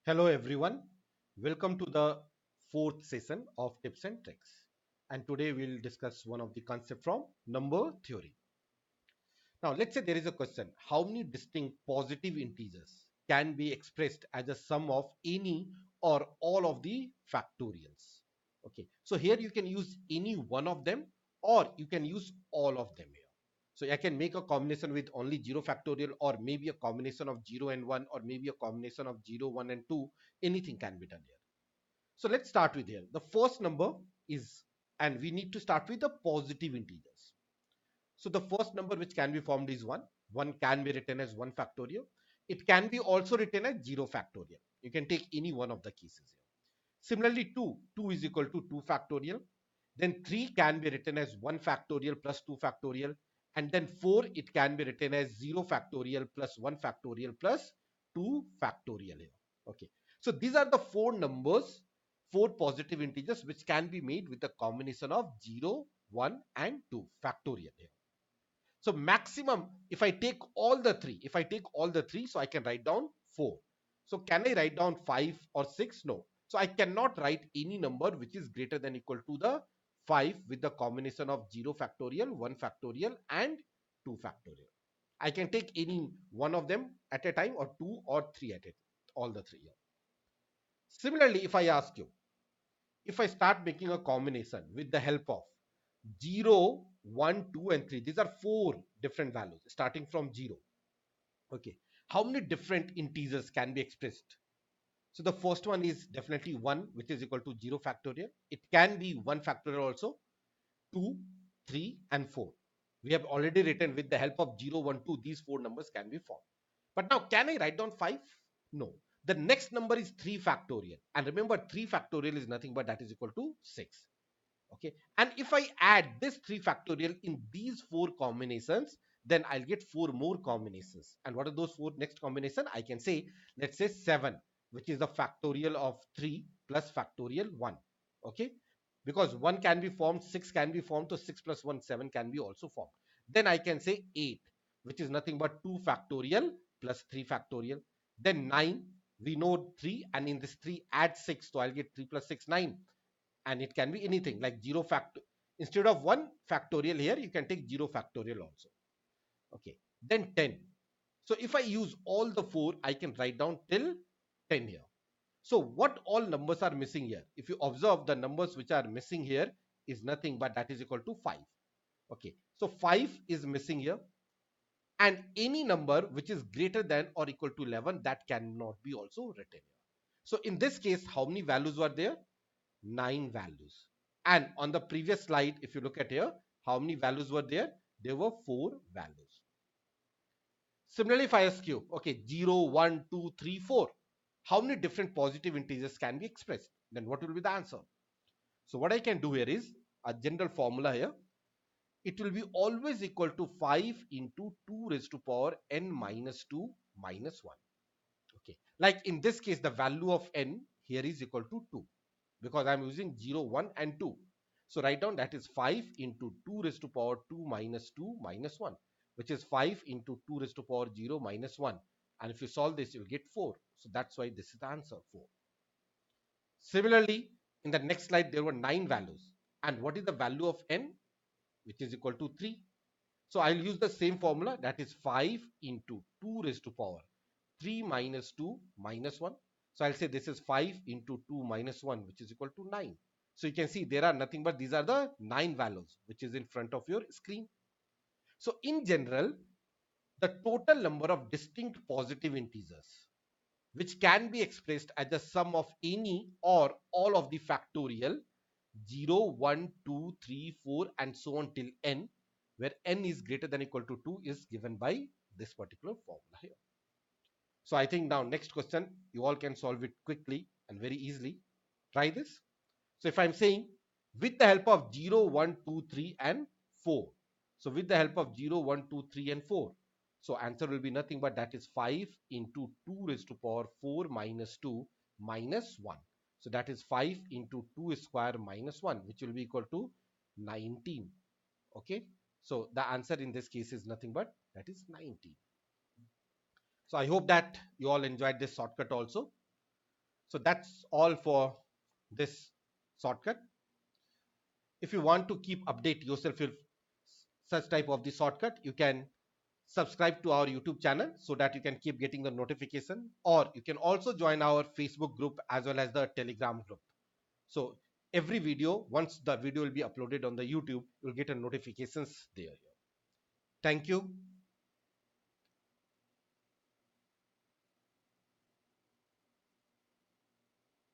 Hello everyone, welcome to the fourth session of tips and tricks. And today we'll discuss one of the concept from number theory. Now let's say there is a question, how many distinct positive integers can be expressed as a sum of any or all of the factorials? Okay, so here you can use any one of them or you can use all of them here. So I can make a combination with only 0 factorial or maybe a combination of 0 and 1 or maybe a combination of 0, 1 and 2. Anything can be done here. So let's start with here. The first number is, and we need to start with the positive integers. So the first number which can be formed is 1. 1 can be written as 1 factorial. It can be also written as 0 factorial. You can take any one of the cases here. Similarly, 2. 2 is equal to 2 factorial. Then 3 can be written as 1 factorial plus 2 factorial. And then 4, it can be written as 0 factorial plus 1 factorial plus 2 factorial here. Okay. So these are the four numbers, four positive integers which can be made with a combination of 0, 1 and 2 factorial here. So maximum, if I take all the three, so I can write down 4. So can I write down 5 or 6? No. So I cannot write any number which is greater than equal to the 5 with the combination of 0 factorial, 1 factorial and 2 factorial. I can take any one of them at a time or 2 or 3 at it, all the three. Similarly, if I ask you, if I start making a combination with the help of 0, 1, 2 and 3, these are four different values starting from 0. Okay, how many different integers can be expressed? So the first one is definitely 1, which is equal to 0 factorial. It can be 1 factorial also, 2, 3 and 4. We have already written with the help of 0, 1, 2, these four numbers can be formed. But now can I write down 5? No. The next number is 3 factorial, and remember 3 factorial is nothing but that is equal to 6. Okay, and if I add this 3 factorial in these four combinations, then I'll get four more combinations. And what are those four next combination? I can say, let's say 7, which is the factorial of 3 plus factorial 1. Okay, because 1 can be formed, 6 can be formed, so 6 plus 1, 7 can be also formed. Then I can say 8, which is nothing but 2 factorial plus 3 factorial. Then 9, we know 3, and in this 3 add 6, so I'll get 3 plus 6, 9. And it can be anything like 0 factor, instead of 1 factorial here you can take 0 factorial also. Okay, then 10. So if I use all the four, I can write down till 10 here. So what all numbers are missing here? If you observe, the numbers which are missing here is nothing but that is equal to 5. Okay, so 5 is missing here, and any number which is greater than or equal to 11, that cannot be also written here. So in this case, how many values were there? 9 values. And on the previous slide, if you look at here, how many values were there? There were 4 values. Similarly, if I ask you, okay, 0, 1, 2, 3, 4, how many different positive integers can be expressed? Then what will be the answer? So what I can do here is a general formula here. It will be always equal to 5 into 2 raised to power n minus 2 minus 1. Okay, like in this case, the value of n here is equal to 2 because I'm using 0, 1 and 2. So write down that is 5 into 2 raised to power 2 minus 2 minus 1, which is 5 into 2 raised to power 0 minus 1. And if you solve this, you'll get 4. So that's why this is the answer, 4. Similarly, in the next slide, there were 9 values. And what is the value of n? Which is equal to 3. So I'll use the same formula, that is 5 into 2 raised to power 3 minus 2 minus 1. So I'll say this is 5 into 2 minus 1, which is equal to 9. So you can see there are nothing but these are the 9 values which is in front of your screen. So in general, the total number of distinct positive integers which can be expressed as the sum of any or all of the factorial 0, 1, 2, 3, 4 and so on till n, where n is greater than or equal to 2 is given by this particular formula here. So I think now next question, you all can solve it quickly and very easily. Try this. So if I'm saying with the help of 0, 1, 2, 3 and 4. So with the help of 0, 1, 2, 3 and 4. So answer will be nothing but that is 5 into 2 raised to power 4 minus 2 minus 1. So that is 5 into 2 square minus 1, which will be equal to 19. Okay. So the answer in this case is nothing but that is 19. So I hope that you all enjoyed this shortcut also. So that's all for this shortcut. If you want to keep update yourself with such type of the shortcut, you can subscribe to our YouTube channel so that you can keep getting the notification, or you can also join our Facebook group as well as the Telegram group. So every video, once the video will be uploaded on the YouTube, you'll get a notifications there. Thank you.